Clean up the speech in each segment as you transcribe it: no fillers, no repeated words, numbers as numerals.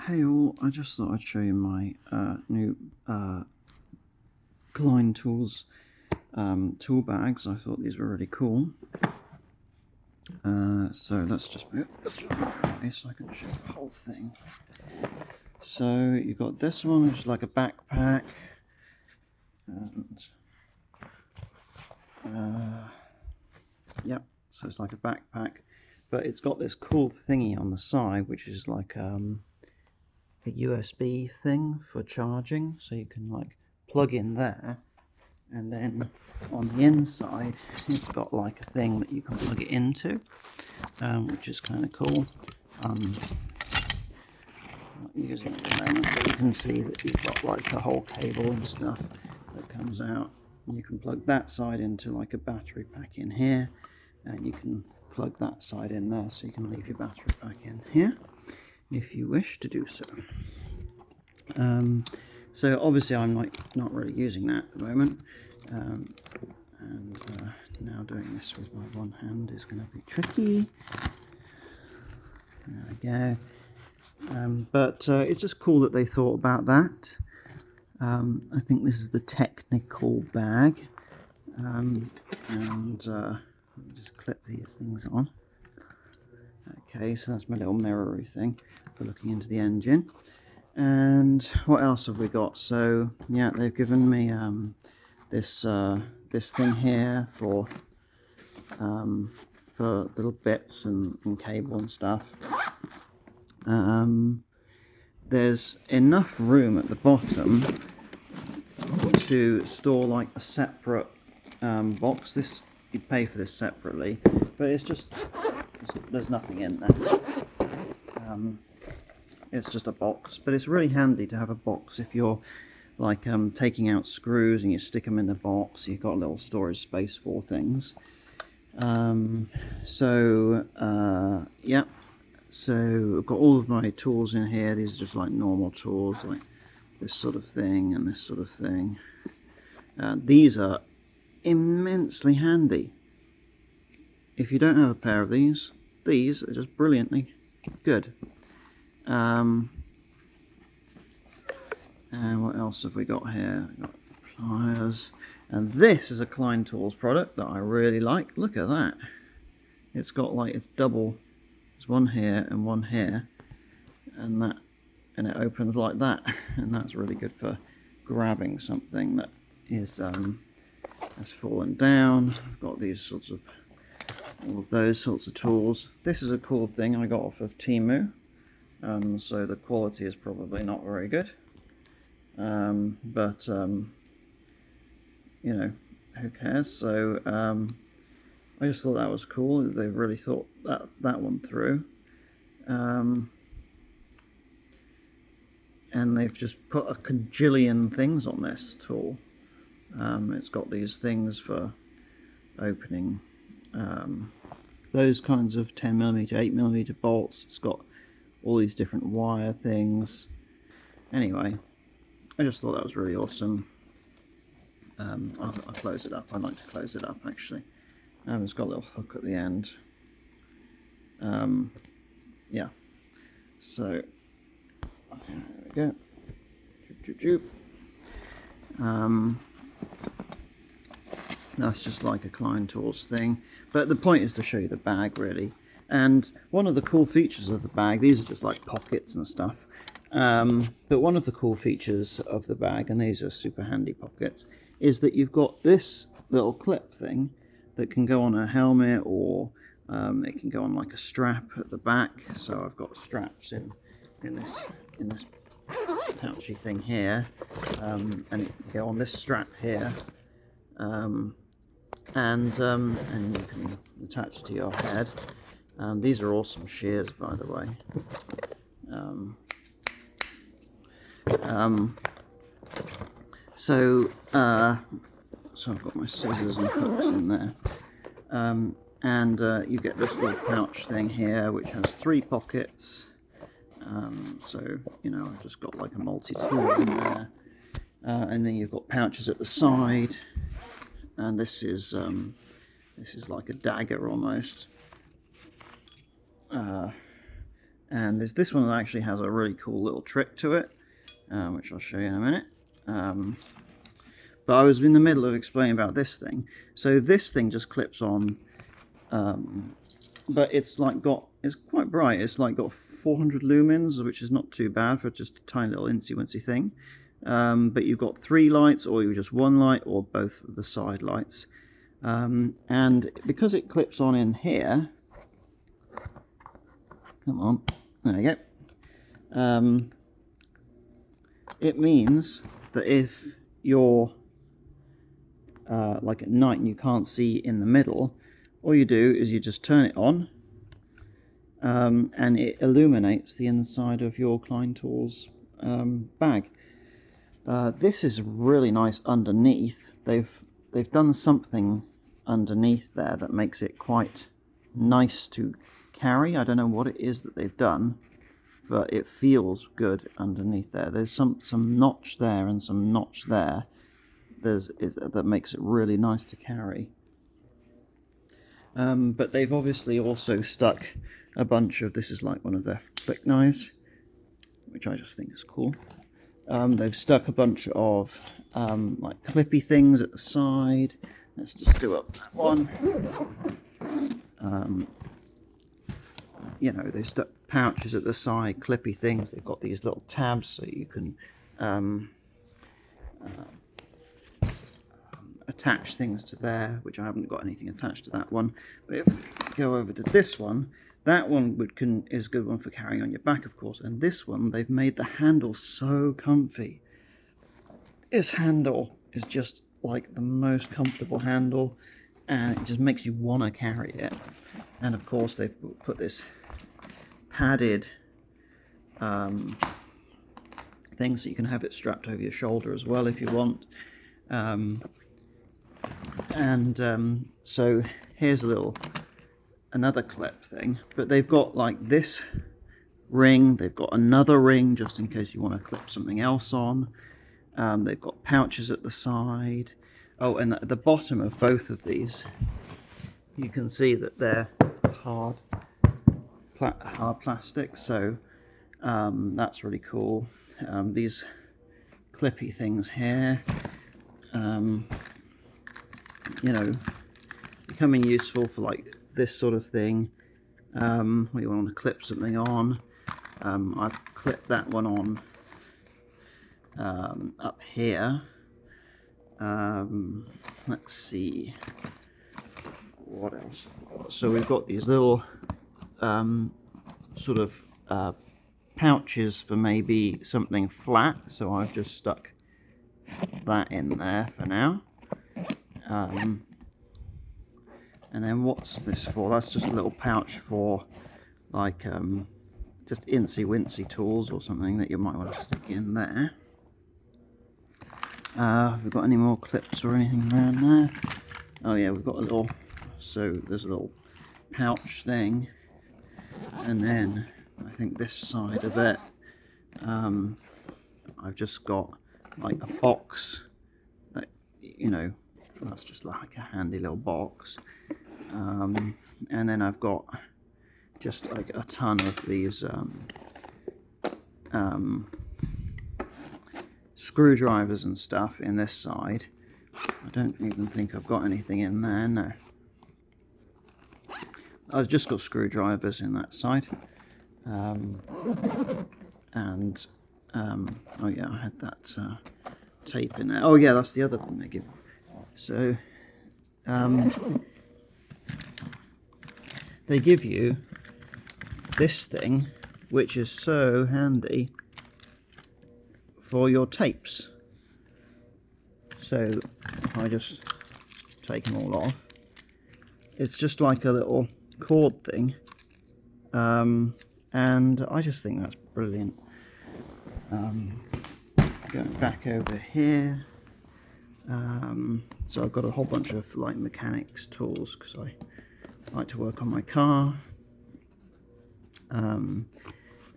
Hey all, I just thought I'd show you my new Klien Tools tool bags. I thought these were really cool. So let's just move this way so I can show the whole thing. So you've got this one, which is like a backpack. And yep, so it's like a backpack. But it's got this cool thingy on the side, which is like a USB thing for charging, so you can like plug in there, and then on the inside it's got like a thing that you can plug it into, which is kind of cool. I'm not using it at the moment, but you can see that you've got like a whole cable and stuff that comes out, and you can plug that side into like a battery pack in here, and you can plug that side in there, so you can leave your battery pack in here if you wish to do so. So obviously I'm not really using that at the moment, and now doing this with my one hand is going to be tricky. There we go. But it's just cool that they thought about that. I think this is the technical bag, and let me just clip these things on. Okay, so that's my little mirror thing for looking into the engine. And what else have we got? So yeah, they've given me this thing here for little bits and cable and stuff. There's enough room at the bottom to store like a separate box. This, you pay for this separately, but there's nothing in there. It's just a box, but it's really handy to have a box if you're like taking out screws and you stick them in the box. You've got a little storage space for things. Yeah, so I've got all of my tools in here. These are just like normal tools, like this sort of thing and this sort of thing. These are immensely handy. If you don't have a pair of these are just brilliantly good. And what else have we got here? We've got pliers, and this is a Klien Tools product that I really like. Look at that! It's got like, it's double. There's one here and one here, and it opens like that, and that's really good for grabbing something that is has fallen down. I've got these sorts of all of those sorts of tools. This is a cool thing I got off of Temu. So the quality is probably not very good, but you know, who cares? So I just thought that was cool. They really thought that one through, and they've just put a cajillion things on this tool. It's got these things for opening those kinds of 10mm, 8mm bolts. It's got all these different wire things. Anyway, I just thought that was really awesome. I'll close it up. I like to close it up actually. It's got a little hook at the end. Yeah. So there we go. That's just like a Klien Tools thing. But the point is to show you the bag really. And one of the cool features of the bag, these are just like pockets and stuff, but one of the cool features of the bag, and these are super handy pockets, is that you've got this little clip thing that can go on a helmet, or it can go on like a strap at the back. So I've got straps in this pouchy thing here, and it can go on this strap here, and you can attach it to your head. These are awesome shears, by the way. So I've got my scissors and hooks in there. You get this little pouch thing here, which has 3 pockets. So, you know, I've just got like a multi-tool in there. And then you've got pouches at the side. And this is like a dagger almost. And this one actually has a really cool little trick to it, which I'll show you in a minute. But I was in the middle of explaining about this thing. So this thing just clips on, but it's quite bright. It's like got 400 lumens, which is not too bad for just a tiny little incy-wincy thing. But you've got 3 lights, or you just 1 light, or both of the side lights. And because it clips on in here, come on, there you go. It means that if you're like at night and you can't see in the middle, all you do is you just turn it on, and it illuminates the inside of your Klien Tools bag. This is really nice underneath. They've done something underneath there that makes it quite nice to carry. I don't know what it is that they've done, but it feels good underneath there. There's some notch there and some notch there. That makes it really nice to carry. But they've obviously also stuck a bunch of, this is like one of their flick knives, which I just think is cool. They've stuck a bunch of like clippy things at the side. Let's just do up that one. You know, they've stuck pouches at the side, clippy things. They've got these little tabs so you can attach things to there, which I haven't got anything attached to that one. But if we go over to this one, that one is a good one for carrying on your back, of course. And this one, they've made the handle so comfy. This handle is just like the most comfortable handle, and it just makes you want to carry it. And of course, they've put this padded thing so you can have it strapped over your shoulder as well if you want. So here's another clip thing, but they've got like this ring, they've got another ring just in case you want to clip something else on. They've got pouches at the side. Oh, and at the bottom of both of these, you can see that they're hard plastic, so that's really cool. These clippy things here, you know, becoming useful for like this sort of thing, where you want to clip something on. I've clipped that one on up here. Let's see what else. So we've got these little sort of pouches for maybe something flat, so I've just stuck that in there for now. And then what's this for? That's just a little pouch for like just incy-wincy tools or something that you might want to stick in there. Have we got any more clips or anything around there? Oh yeah, we've got a little, so there's a little pouch thing, and then I think this side of it, I've just got like a box that, you know, that's just like a handy little box, and then I've got just like a ton of these screwdrivers and stuff in this side. I don't even think I've got anything in there, no. I've just got screwdrivers in that side. Oh yeah, I had that tape in there. Oh yeah, that's the other thing they give. So they give you this thing, which is so handy for your tapes. So if I just take them all off, it's just like a little cord thing, and I just think that's brilliant. Going back over here, so I've got a whole bunch of like mechanics tools because I like to work on my car. And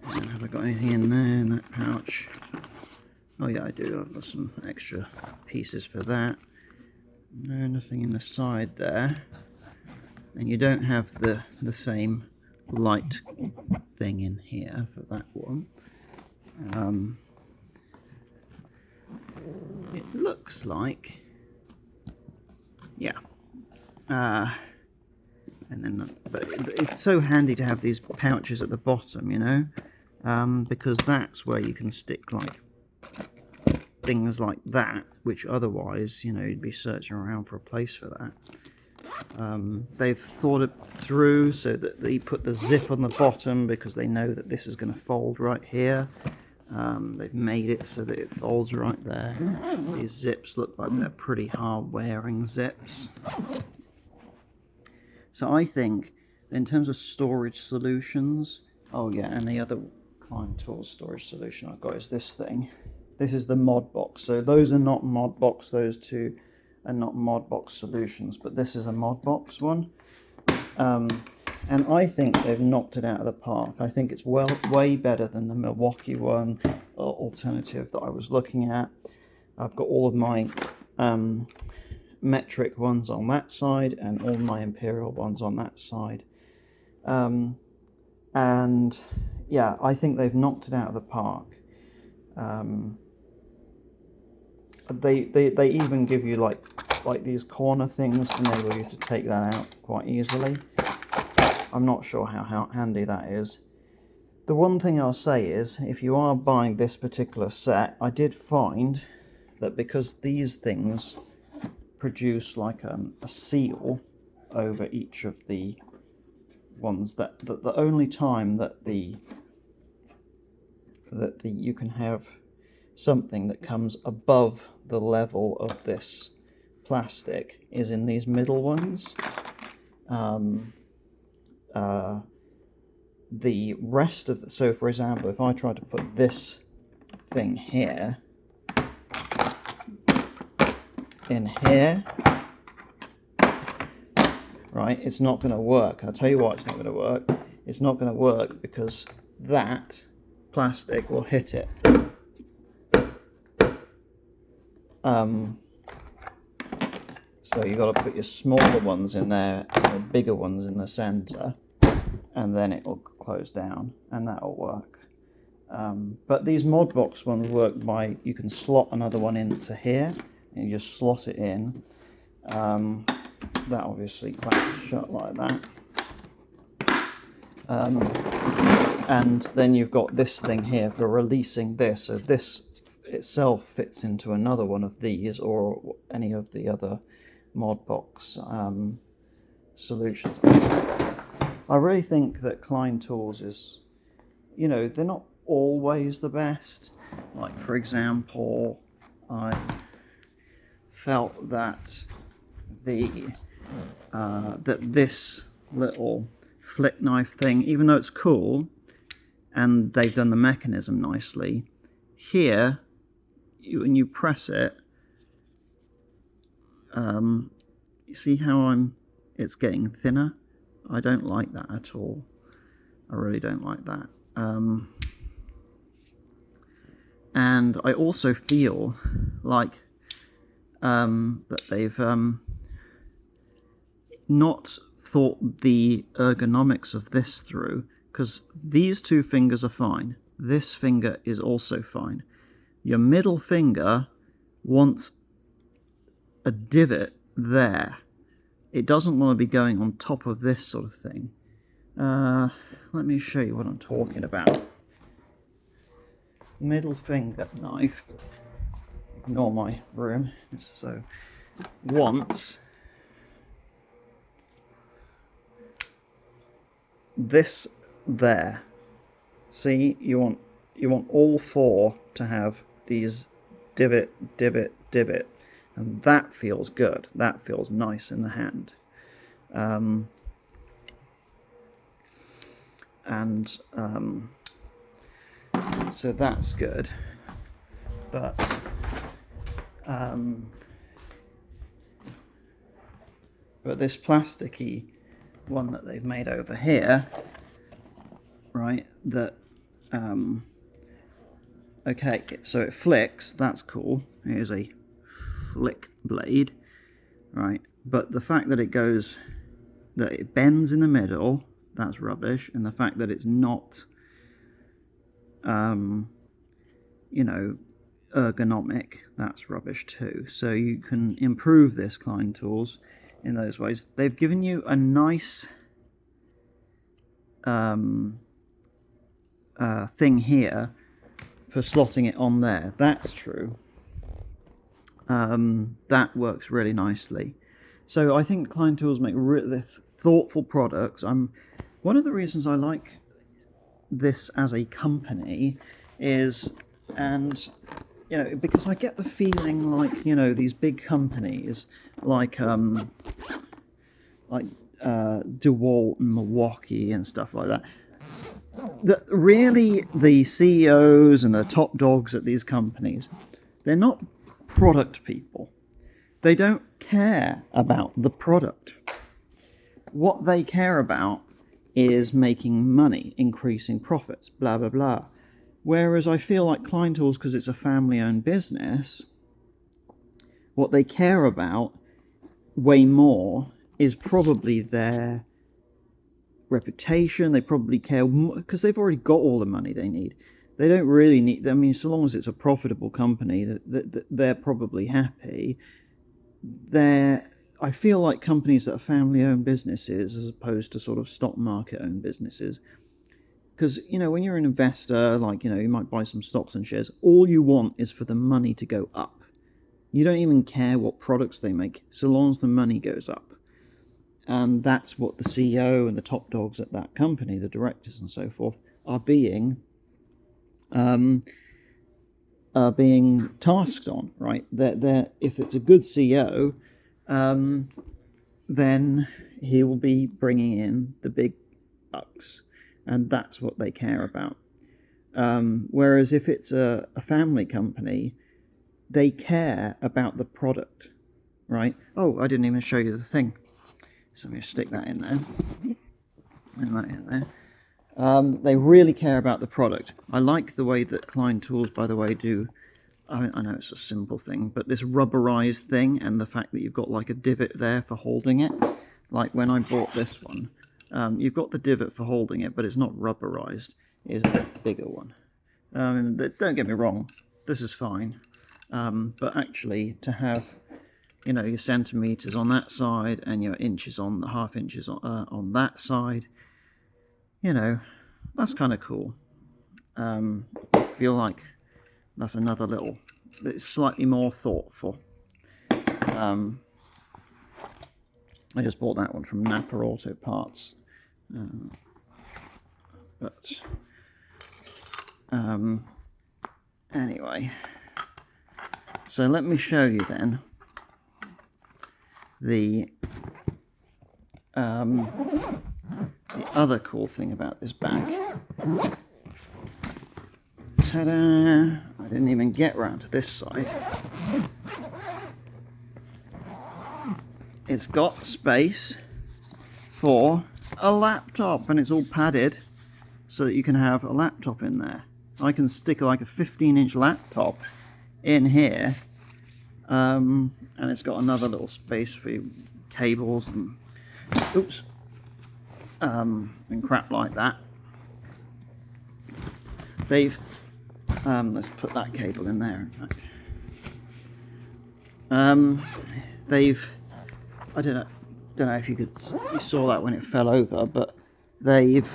have I got anything in there in that pouch? Oh yeah, I do. I've got some extra pieces for that. No, nothing in the side there. And you don't have the same light thing in here for that one. It looks like, yeah. And then, but it's so handy to have these pouches at the bottom, you know, because that's where you can stick like things like that, which otherwise, you know, you'd be searching around for a place for that. They've thought it through so that they put the zip on the bottom because they know that this is going to fold right here. They've made it so that it folds right there. These zips look like they're pretty hard wearing zips. So I think in terms of storage solutions, oh yeah, and the other Klien Tools storage solution I've got is this thing. This is the mod box. So those are not mod box, those two are not mod box solutions, but this is a mod box one. And I think they've knocked it out of the park. I think it's way better than the Milwaukee one alternative that I was looking at. I've got all of my metric ones on that side and all my imperial ones on that side. And yeah, I think they've knocked it out of the park. They even give you like these corner things to enable you to take that out quite easily. I'm not sure how handy that is. The one thing I'll say is, if you are buying this particular set, I did find that because these things produce like a seal over each of the ones, that the only time that you can have something that comes above the level of this plastic is in these middle ones. The rest of the, so for example, if I try to put this thing here in here, right, it's not going to work. I'll tell you why it's not going to work. It's not going to work because that plastic will hit it. So you've got to put your smaller ones in there and the bigger ones in the center, and then it will close down, and that will work. But these mod box ones work by, you can slot another one into here, and you just slot it in. That obviously clamps shut like that. And then you've got this thing here for releasing this. So this itself fits into another one of these or any of the other mod box solutions. I really think that Klien Tools is, you know, they're not always the best. Like, for example, I felt that that this little flick knife thing, even though it's cool and they've done the mechanism nicely, here when you press it, you see how it's getting thinner? I don't like that at all. I really don't like that. And I also feel like that they've not thought the ergonomics of this through, because these two fingers are fine. This finger is also fine. Your middle finger wants a divot there. It doesn't want to be going on top of this sort of thing. Let me show you what I'm talking about. Middle finger knife. Ignore my room. So, wants this there. See, you want all four to have these divot, divot, divot, and that feels good. That feels nice in the hand. So that's good. But this plasticky one that they've made over here, right, that okay, so it flicks, that's cool. Here's a flick blade, right, but the fact that it bends in the middle, that's rubbish, and the fact that it's not, you know, ergonomic, that's rubbish too. So you can improve this Klein Tools in those ways. They've given you a nice thing here for slotting it on there. That's true. That works really nicely. So I think Klein Tools make really thoughtful products. One of the reasons I like this as a company is, and you know, because I get the feeling like, you know, these big companies like DeWalt and Milwaukee and stuff like that, that really the CEOs and the top dogs at these companies, they're not product people. They don't care about the product. What they care about is making money, increasing profits, blah, blah, blah. Whereas I feel like Klein Tools, because it's a family-owned business, what they care about way more is probably their reputation. They probably care because they've already got all the money they need. They don't really need, I mean, so long as it's a profitable company, they're probably happy. I feel like companies that are family-owned businesses as opposed to sort of stock market-owned businesses. Because, you know, when you're an investor, like, you know, you might buy some stocks and shares, all you want is for the money to go up. You don't even care what products they make, so long as the money goes up. And that's what the CEO and the top dogs at that company, the directors and so forth, are being tasked on, right? If it's a good CEO, then he will be bringing in the big bucks. And that's what they care about. Whereas if it's a family company, they care about the product, right? Oh, I didn't even show you the thing. So I'm going to stick that in there. And that in there. They really care about the product. I like the way that Klein Tools, by the way, do... I know it's a simple thing, but this rubberized thing and the fact that you've got like a divot there for holding it. Like when I bought this one. You've got the divot for holding it, but it's not rubberized. It is a bit bigger one. Don't get me wrong, this is fine. But actually, to have, you know, your centimeters on that side and your inches on the half inches on that side, you know, that's kind of cool. I feel like that's another little, it's slightly more thoughtful. I just bought that one from Napa Auto Parts. Anyway, so let me show you then the other cool thing about this bag. Ta-da! I didn't even get round to this side. It's got space for a laptop, and it's all padded so that you can have a laptop in there. I can stick like a 15-inch laptop in here, and it's got another little space for cables and and crap like that. They've let's put that cable in there. In fact, I don't know if you saw that when it fell over, but they've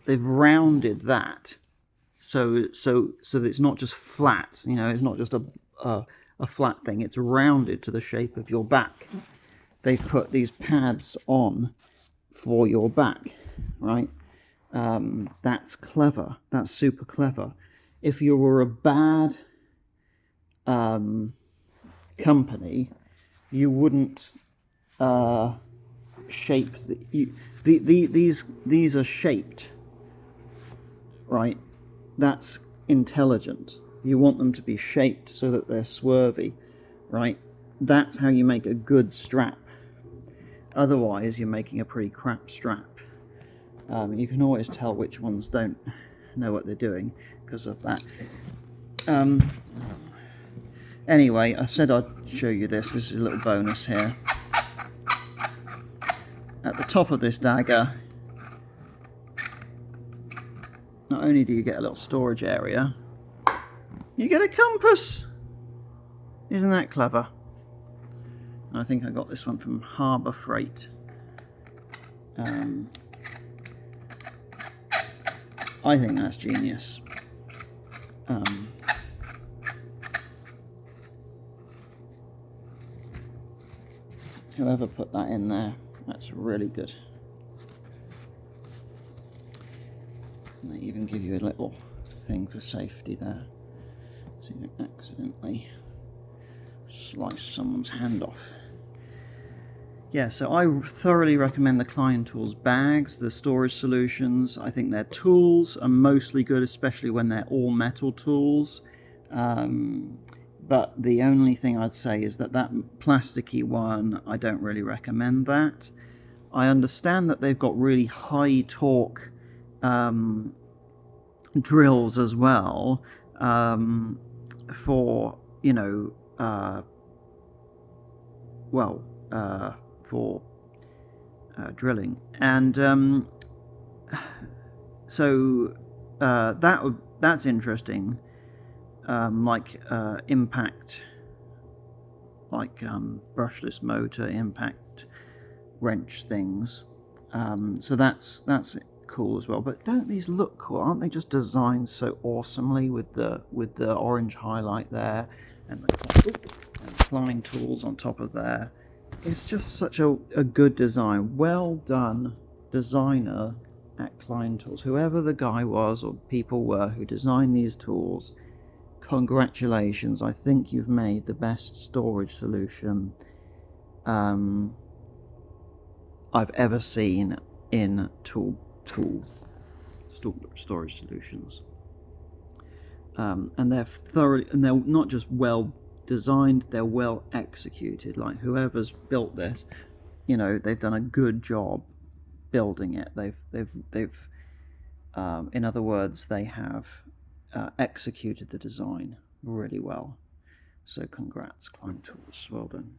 rounded that so that it's not just flat. You know, it's not just a flat thing. It's rounded to the shape of your back. They've put these pads on for your back, right? That's clever. That's super clever. If you were a bad company, you wouldn't shape these are shaped, right? That's intelligent. You want them to be shaped so that they're swervy, right? That's how you make a good strap. Otherwise, you're making a pretty crap strap. You can always tell which ones don't know what they're doing because of that. Anyway, I said I'd show you this. This is a little bonus here. at the top of this dagger, not only do you get a little storage area, you get a compass. Isn't that clever? And I think I got this one from Harbour Freight. I think that's genius. Whoever put that in there, that's really good. And they even give you a little thing for safety there, so you don't accidentally slice someone's hand off. Yeah, so I thoroughly recommend the Klien Tools bags, the storage solutions. I think their tools are mostly good, especially when they're all metal tools. But the only thing I'd say is that plasticky one, I don't really recommend that. I understand that they've got really high torque drills as well, for, you know, for drilling, and so that's interesting. Like impact, like brushless motor impact wrench things. So that's cool as well. But don't these look cool? Aren't they just designed so awesomely with the orange highlight there, and the Klien Tools on top of there? It's just such a good design. Well done, designer at Klien Tools. Whoever the guy was or people were who designed these tools, congratulations. I think you've made the best storage solution I've ever seen in storage solutions. And they're thoroughly, and they're not just well designed, they're well executed. Like, whoever's built this, you know, they've done a good job building it. They've in other words, they have executed the design really well. So congrats, Klien Tools, well done.